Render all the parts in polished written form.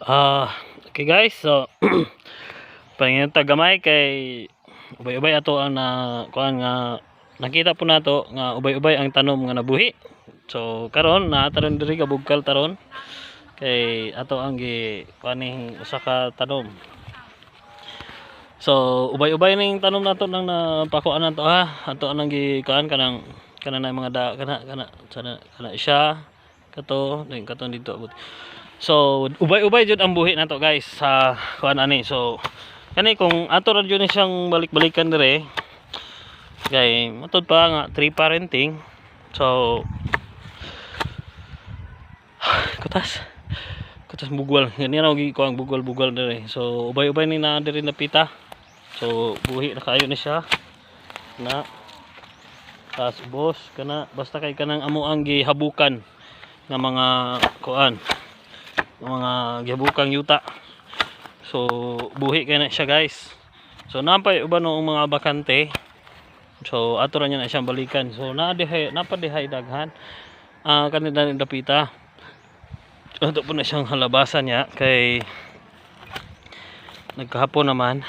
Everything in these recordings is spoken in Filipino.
Okay guys, so paningin tagamay kay ubay-ubay ato ang kuan nga nakita po nato nga ubay-ubay ang tanom nga nabuhi. So karon taron diri kabugkal taron kay ato ang gi kuaning usa ka tanom. So ubay-ubay ning tanom nato nang napakuan nato ha. Ato ang gi kuan kanang na mga da kana siya kato din katon dito. So ubay-ubay jud ang buhi nato guys sa kuan ani. So kani kung ato ra jud siyang balik-balikan dire kay matud pa nga tree parenting. So kutas bugwal gani ra gi kuan bugwal dire. So ubay-ubay ni na dire napita. So buhi na kayo ni siya na tas ubos kana basta kay kanang amo ang gihabukan nga mga kuan mga gibukang yuta. So buhi kay na siya guys. So napay uban ng mga bakante. So ato ra niya na siyang balikan. So napadihay daghan kanila ni dapita. Ato po na siyang halabasan niya kay nagkahapon naman.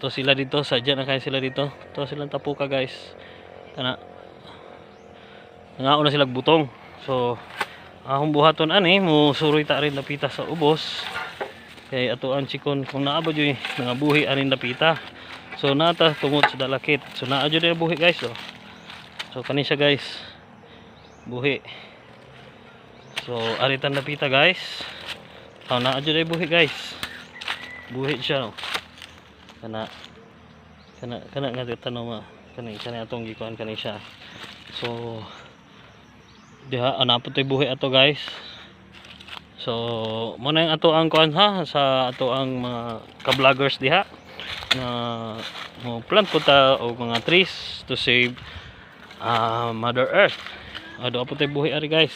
To sila dito, sadya na kayo sila dito. To silang tapuka guys. Kana nangaon na sila butong. So akong buhaton ani mo suroy ta rin napita sa ubos kay ato ang chikon kung naabot yung mga buhi anin napita. So nata tungod sa dalakit. So naa jud na buhi guys. So kani siya guys buhi. So aritan napita guys. Naa jud na buhi guys. Buhi siya. Kana nga tanom kani atong gikuan kani siya. So diha anapot tay buhi ato guys. So mo na yung ato ang kuan ha sa ato ang mga ka-vloggers diha na mo plant po ta og mga trees to save Mother Earth. Ado po tay buhi ari guys.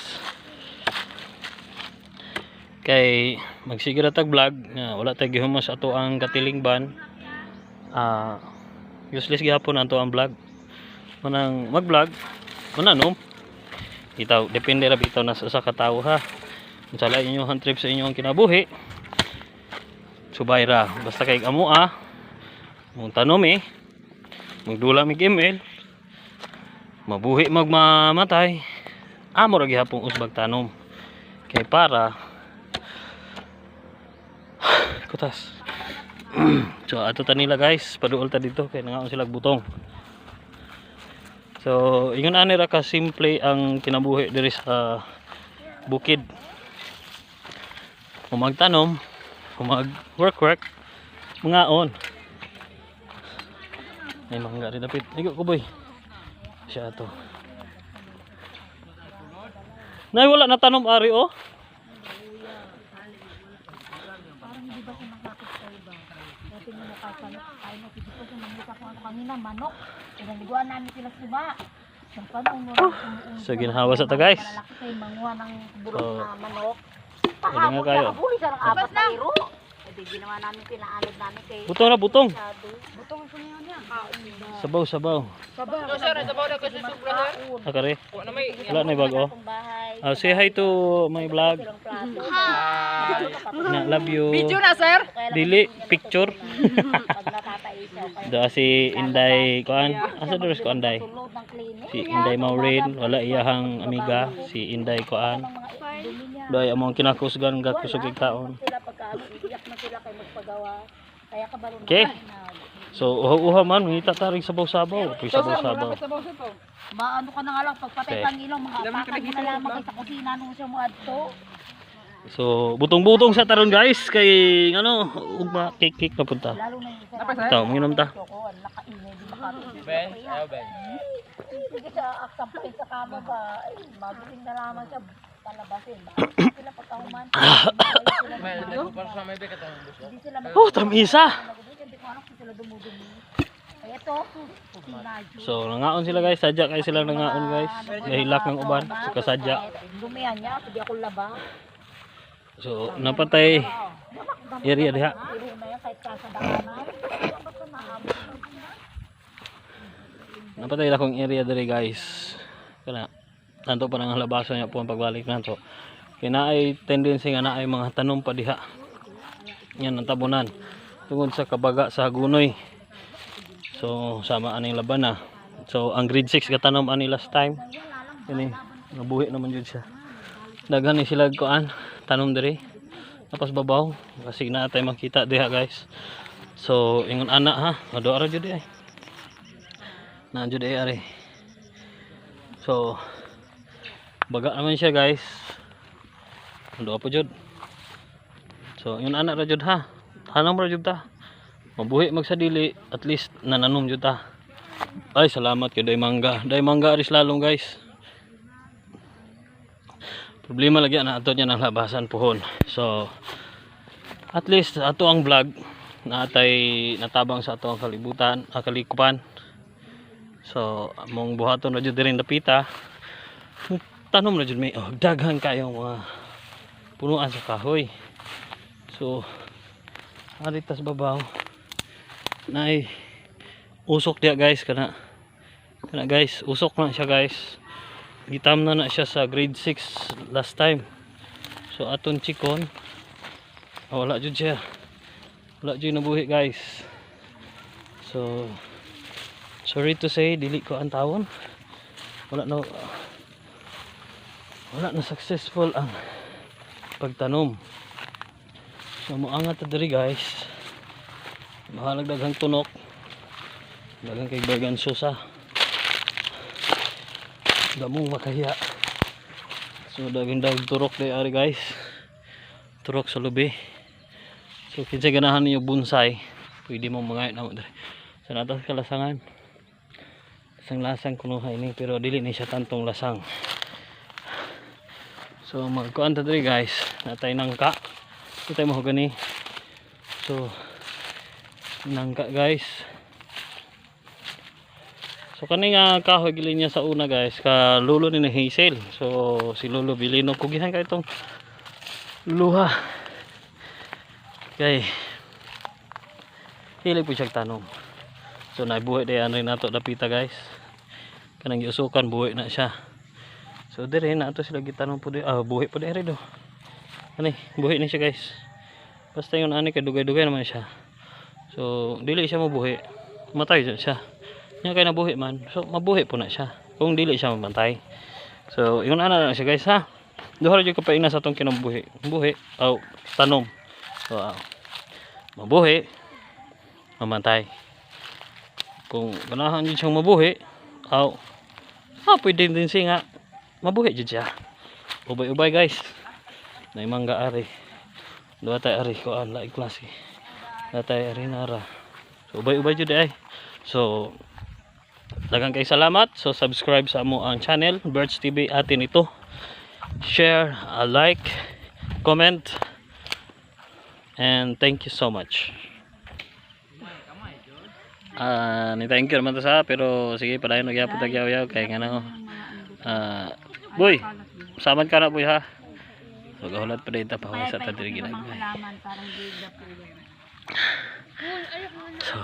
Kay magsigura tag vlog wala tay gihumos ato ang katilingban. Useless gihapon ato ang vlog. Manang mag-vlog no bitaw depende ra bitaw na sa katawo ha. Unsala inyong trip sa inyong kinabuhi subay ra basta kay amo mong tanom magdula mig email mabuhi magmamatay amo ra gihapon usbag tanom kay para kutas. So ato ta nila guys paduol ta dito kay nangaon sila butong. So ingon ani ra ka simple ang kinabuhi diri sa bukid. Kung magtanom, kung mag-work, mangaon. Ay mangga rin dapit. Ligo ko boy. Siya to. Nay wala na tanom ari oh. Parang hindi ba siya nakakit sa iba? Dati mo nakasalot tayo na dito sa manguta ko kanina manok. Pinaliguan namin sila suba. So ginhawa sa ta guys. Malalaki kay manguha ng burong manok. Pwede nga kayo. Nakabuli sa apat na iro. Hindi ginawa namin pinaanod namin kay Butong na butong. Butong ko niya niya. Sabaw. Sabaw na kasi subrahan. Akare. Wala may Wala na bago. Say hi to my vlog. Love you. video na sir. Dili picture. Do si Inday kuan. Asa doros ko Inday? Si Inday Maureen, wala iyahang amiga si Inday kuan. Doy among kinakusgan gakusog taon. Okay. So uha man ngita taring sabaw-sabaw. Sabaw-sabaw. Maano ka na nga lang pagpatay pang ilaw mga apakan mo na lamang kay sa kusina nung siya mo adto. So butong-butong sa taron guys kay ano ugma cake na punta. Lalo na yung Taw manginom ta. Ben, ayo ben. Sige siya aksampay sa kama ba. Ay, mabuting na lamang siya palabasin. Sila pagkahuman. Ben, nagpapar sa may bekat ang bus. Hindi sila Oh, tamisa. hindi ko alam kung sila dumudumi. Ay ito, sinadyo. So nangaon sila guys, sadya kay sila nangaon guys. Nahilak ng uban sa kasadya. Dumihan niya, hindi ako laba. So napatay area diha. Pero na yan kahit kasadahanan. Napatay akong area diri guys. Kana tanto pa nang halabasan niya po ang pagbalik nanto. Kaya naay tendency nga naay mga tanom pa diha. Yan ang tabunan. Tungod sa kabaga sa Hagunoy. So sama aning laban na. So ang grade 6 katanom ani last time. Kani nabuhi naman jud siya. Daghan ni sila kuan tanom diri. Tapos babaw kasi na tay makita diha guys. So ingon ana ha, ado ara jud ay. Na jud ay ari. So baga naman siya guys. Ado pa jud. So ingon ana ra jud ha. Hanam ra jud ta. Mabuhi magsadili at least nananom jud ta. Ay salamat kay day mangga. Day mangga aris lalong guys. Problema lagi na ato niya ng labasan puhon. So at least ato ang vlog na atay natabang sa ato ang kalibutan, kalikupan. So among buhaton ra jud diri napita. Tanom ra jud may daghan kayong mga punuan sa kahoy. So aritas babaw nay usok dia guys kana guys usok na siya guys. Gitam na siya sa grade 6 last time. So aton chikon wala jud siya. Wala jud nabuhi guys. So sorry to say dili ko ang tawon. Wala na successful ang pagtanom. So moangat ta diri guys. Mahalag daghang tunok. Daghang kay bagan susa. Damong makahiya. So daghang turok day ari guys. Turok sa lubi. So kinsa ganahan niyo bonsai, pwede mo mangayot na mo diri. Sa natas kalasangan. Lasang kuno ini pero dili ni siya tantong lasang. So magkuan ta diri guys. Natay nangka. Kita mo gani. So nangka guys. So kani nga kahoy gili niya sa una guys, ka lulo ni Hazel. So si Lolo Bilino kugihan ka itong luha. Okay. Hilig po siyang tanom. So naibuhi day anay nato dapita guys. Kanang giusukan buhi na siya. So dire na ato sila gitanom po di buhi po dire do. Ani, buhi na siya guys. Basta yun ani kay dugay-dugay naman siya. So dili siya mabuhi. Matay siya. Nya kay nabuhi man. So mabuhi po na siya. Kung dili siya mabantay. So ingon ana na siya guys ha. Duha ra jud kapaina sa atong kinabuhi. Buhi aw tanom. So mabuhi mamantay. Kung ganahan jud siyang mabuhi aw pwede din siya nga mabuhi jud siya. Ubay-ubay guys. Nay mangga ari. Duha tay ari ko an laing klase. Natay ari nara. So ubay-ubay jud ay. So daghang kay salamat. So subscribe sa amo ang channel Birds TV atin ito. Share, like, comment, and thank you so much. Thank you naman to sa pero sige padayon nagyapon tagyaw-yaw kay ngano. Boy, samad ka na boy ha. So gahulat pa dito pa sa ta diri ginagmay. So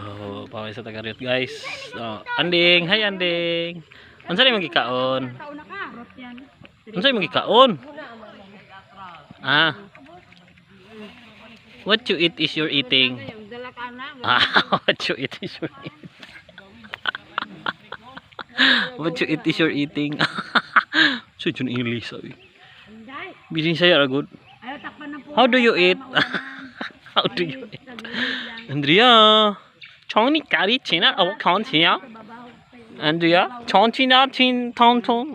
paway sa tagariot guys. So anding, hi anding. Unsa ni magikaon? Unsa ni magikaon? What you eat is your eating. What you eat is your eating. What you eat is your eating. So yun English sabi. Bising saya good. How do you eat? How do you eat? Andrea, chong ni kari china aw kaun chiya. Andrea, chong china chin tong tong.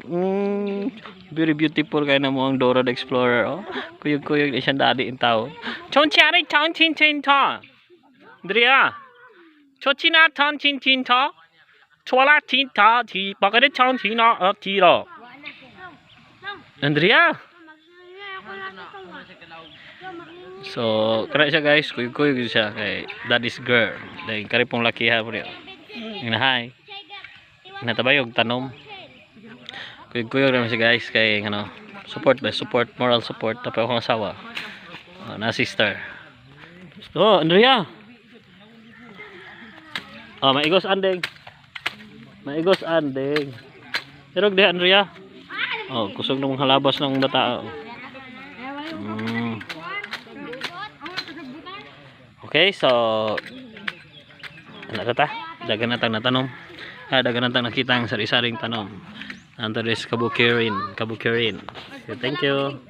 Very beautiful kay na mo ang Dora the Explorer oh. Kuyog-kuyog na siyang dadi in tao. Chong chari chong chin chin ta. Andrea, chochina tong chin chin ta. Chola chin ta ti bagade chong china ti ro. Andrea. So, kaya siya guys, kuyog-kuyog siya kay daddy's girl. Dahil karipong laki ha po rin. Hi. Natabayog tanom. Kuyog-kuyog naman siya guys kay ano, support, moral support. Tapos akong asawa. Na sister. Oh, Andrea. Oh, maigos andeng. Maigos andeng. Irog di Andrea. Oh, kusog nang halabas ng bata. Okay, so ano ta? Dagan natang natanom. Dagan natang nakita ang sari-saring tanom. Anto des kabukirin. So, thank you.